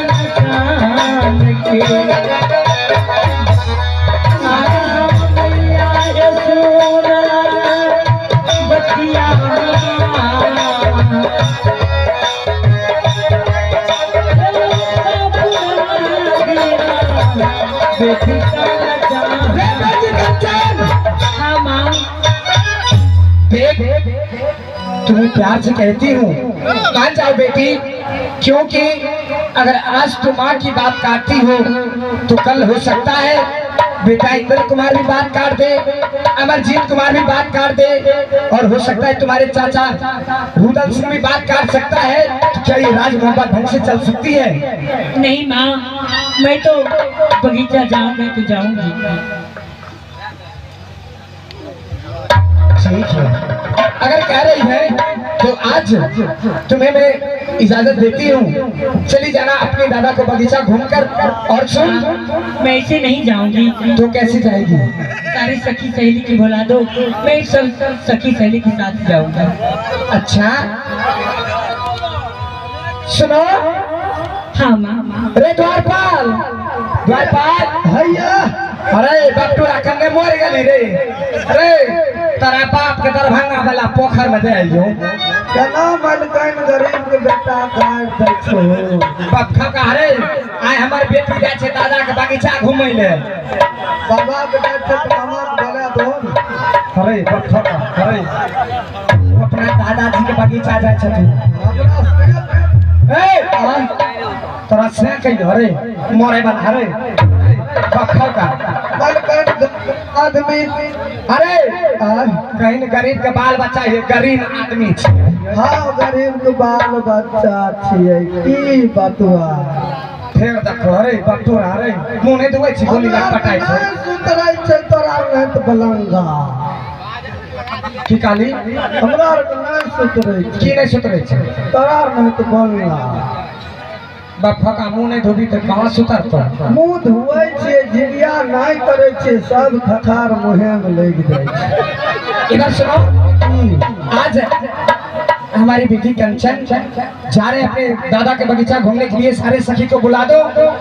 पहचान के मैया यशोदा बतिया बेटी तुम्हें प्यार से कहती हूँ मान जाओ बेटी, क्योंकि अगर आज तुम माँ की बात काटती हो तो कल हो सकता है बेटा इंद्र कुमार भी बात काट दे, अमरजीत कुमार भी बात काट दे, और हो सकता है तुम्हारे चाचा रुदल सिंह भी बात काट सकता है। तो क्या ये राज मोहब्बत ढंग से चल सकती है? नहीं माँ, मैं तो बगीचा जाऊंगी तो जाऊंगी। ठीक है, अगर कह रही है तो आज तुम्हें मैं इजाजत देती हूँ, चली जाना अपने दादा को बगीचा घूमकर। और सुन, मैं ऐसे नहीं जाऊंगी। तो कैसे जाएगी? सारी सखी सहेली की बुला दो, मैं सब सखी सहेली के साथ जाऊंगा। अच्छा सुनो, हाँ माँ। अरे द्वारपाल, द्वारपाल भैया, अरे बटूरा कन्ने मोर गली रे, अरे तेरा बाप के दरभंगा वाला पोखर में दे आइयो। केना मलकन गरीब के बेटा काट दै छो बखा का रे, आय हमर बेटी जाय छे दादा के बगीचा घूमै ले। बाबा बेटा छे तो मामा के बोले दो। अरे बखा का, अरे अपना दादाजी के बगीचा जाय छथिन। ए तोरा से कहि अरे मोरे बना रे बखा का मलकन आदमी, अरे कहीं गरीब के बाल बच्चा है, गरीब आदमी छे। हाँ गरीब के बाल बच्चा छियै की बतुआ। फेर देखो अरे बटूरा रे मुंह नहीं धोए छी, गोली लग पटाई छे। सुतरै छै तोरा नहीं तो बलंगा की काली हमरा आर के नहीं सुतरै छै, की नहीं सुतरे छे? तोरा आर नहीं तो बलंगा। बखा का मुंह नहीं धोबी तो कहां सुतरतो? मुंह धोए छै, झिरिया नहीं करे छै, सब खखार मुहे में लग जाय छै। इधर सुनो, आज हमारी बेटी कंचन जा रहे अपने दादा के बगीचा घूमने के लिए। सारे सखी को बुला दो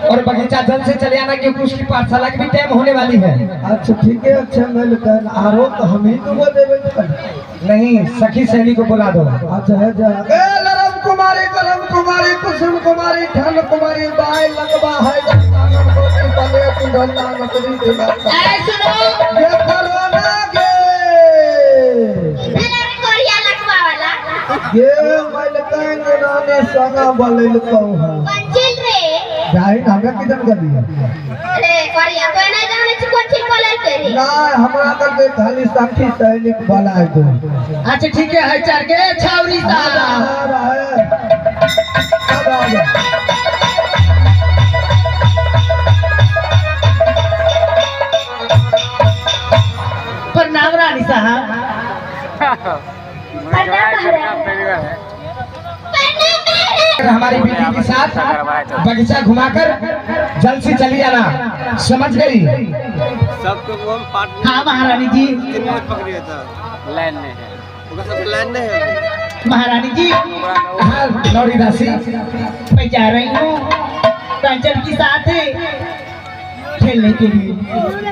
और बगीचा जल्द से चले आना, क्योंकि उसकी पाठशाला की भी टाइम होने वाली है। अच्छा ठीक है, अच्छा मिलकर आरो तो हम ही तो देवे नहीं, सखी सहेली को बुला दो। अच्छा है जा। ए लरम कुमारी, करम कुमारी, कुसुम कुमारी, धन कुमारी, बाय लगवा है जन्नत को बले तुंगला नकली दिला। ए सुनो, ये फरवाना गे कोरिया लगवा वाला ये मलकन रानी संगा बोलल कहू पंचिल रे। जाई हमें किधर गली है? अरे कोरिया तो नहीं जाने छी कोन चिल बोलल तेरी। ना हमरा कर दे खाली साथी सैनिक वाला है दो। अच्छा ठीक है, चार के छावरी सा प्रणाम रानी साहब। हमारी बेटी के साथ बगीचा घुमाकर जल्द से चली जाना, समझ गई? सबको वो हाँ महारानी जी। लाइन में है, सब लाइन में है महारानी जी, हाँ लौड़ी दासी, मैं जा रही हूँ कंचन के साथ खेलने के लिए।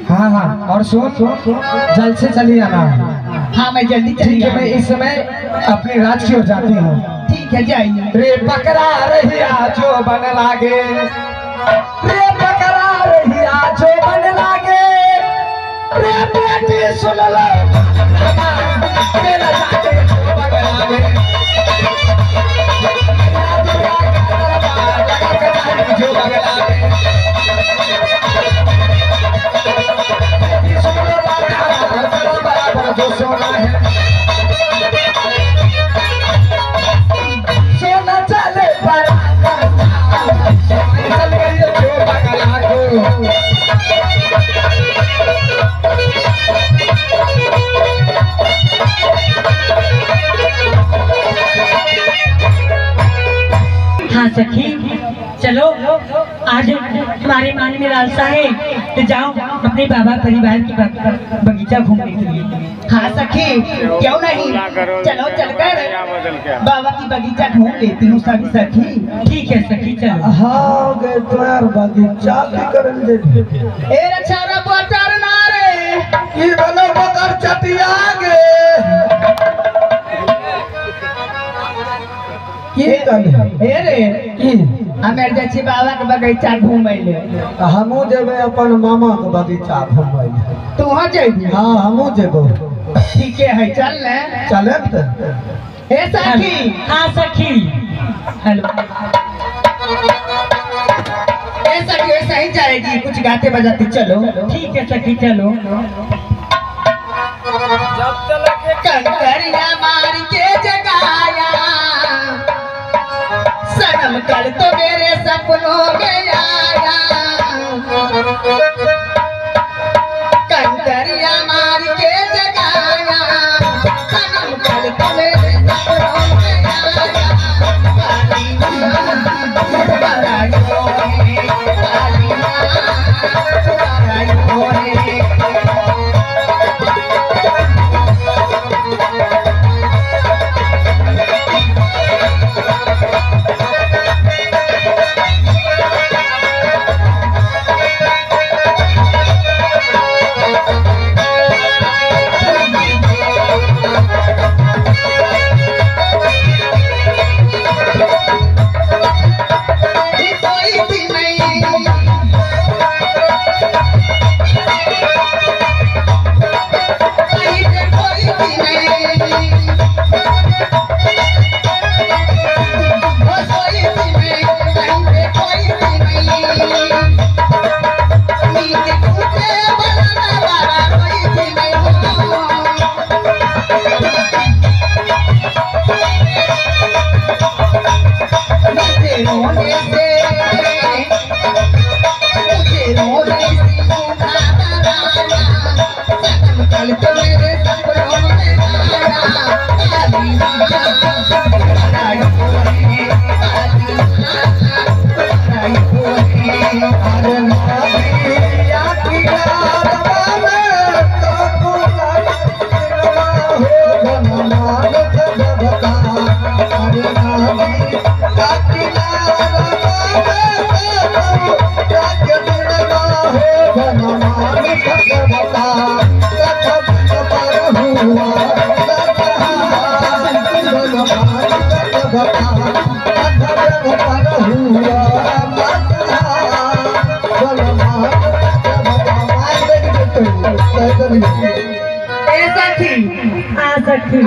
हाँ हाँ, और सुन जल्द से चली जाना। हाँ मैं जल्दी चली ठीक है, मैं इस समय अपने राज्य की ओर जाती हूँ। ठीक है, जाइए। रे बकरा रहिया जो बन लागे, रे बकरा रहिया जो बन लागे, रे बेटी सुन लो मेरा जाके जो बन लागे। जो बन लागे बराबर जो सोना है, सोना चले बराबर चल गई जो बगला को। आज हमारे मन में लालसा है तो जाओ अपने बाबा परिवार की बगीचा घूमने के लिए। हाँ सखी, क्यों नहीं, चलो चलकर बाबा की बगीचा घूम लेती हूँ सभी सखी। ठीक है सखी चलो। हाँ गए तो यार बगीचा की करन दे ए रछारा बटर ना रे की बनो बकर चटिया गे की कल ए रे की हमें जाइ छी बाबा के बगीचा घूमे ले। हमू जेबे अपन मामा के बगीचा घूमे ले। तू वहाँ जाइबी? हाँ हमू जेबो। ठीक है चल ले चले त ए सखी। हाँ सखी हेलो ए सखी ऐसा ही जाएगी, कुछ गाते बजाते चलो। ठीक है सखी चलो। कंकरिया मार के जगाया सनम कल तो मेरे सपनों में आया। कंकरिया मार के जगाया सनम कल तो मेरे सपनों में आया। काली माँ बराइयों है, काली माँ बराइयों है।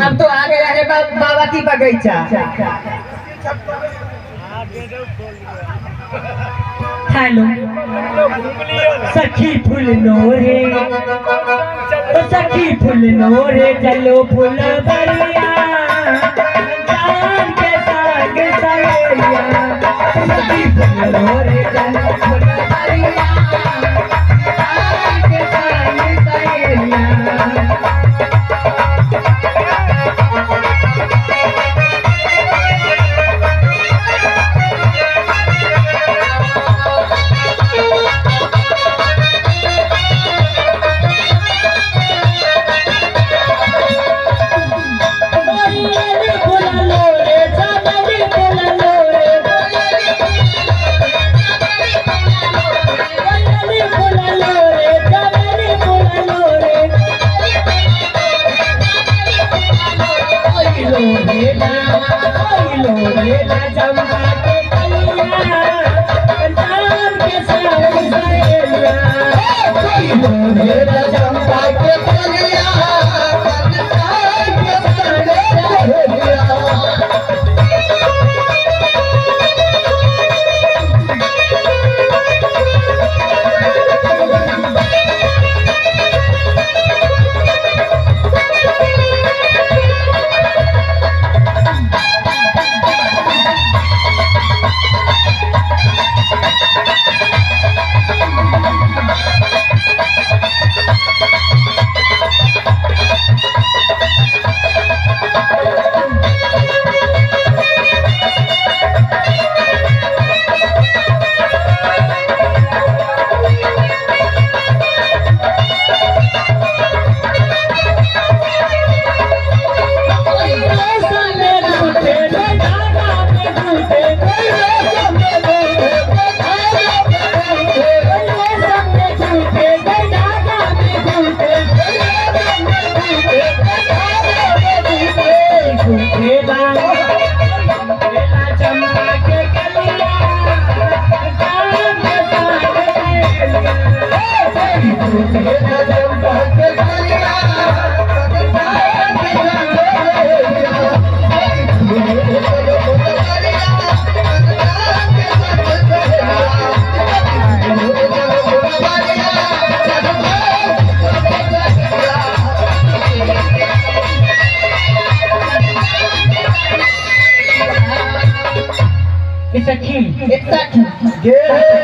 अब तो आ गया है बाबा की बगीचा। हेलो सखी फूल नोरे, सखी फूल नोरे चलो फूल बरिया जान के साग सहेलिया। सखी फूल नोरे चलो फूल बरिया जान के साग सहेलिया।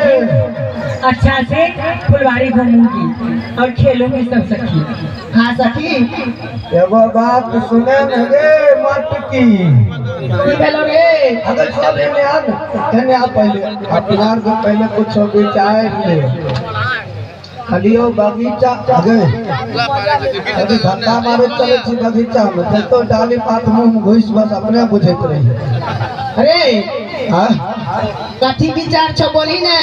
सखी अच्छा से फुलवारी घूमूंगी और खेलूंगी सब सखी। हाँ सखी एगो बात सुने लगे मटकी हेलो रे अगर सब एने आ पहले अपना को पहले कुछ विचार ले खालियो बगीचा अगे अभी धंधा मारे चले छी बगीचा में तो डाली पात मुंह घुस बस अपने बुझत रही। अरे हाँ कथी विचार छो बोली ने।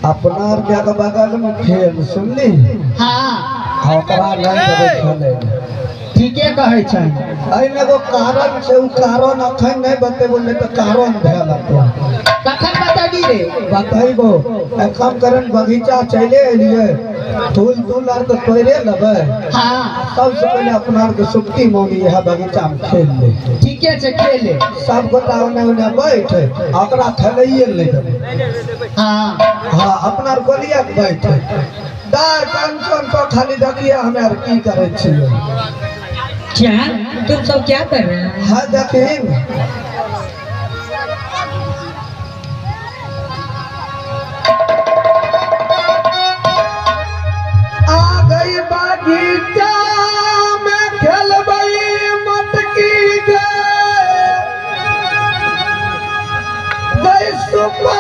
अपना क्या का बगल में खेल सुनली हाँ ओकरा नहीं करे खेले ठीके कहे छै। एने एगो कारण छै उ कारण अखन नहीं बतेबो तो कारण भेल कखन बताबी रे। बताइबो एखन करन बगीचा चले एलिए फूल आर तो तोड़े लेबे। हाँ सबसे पहले अपना के सुक्ति मौनी है बगीचा में खेल ले ठीके छै खेले। सब गोटा ओने ओने बैठे ओकरा खेलइए ले देबे। हाँ हाँ अपना गोलिया के बैठे दार कंचन तो खाली देखिए हमें आर की करे छिए। क्या तुम सब क्या कर रहे हैं। हाँ देखिन आ गई बगीचा में खेलबई मटकी के गई सुपा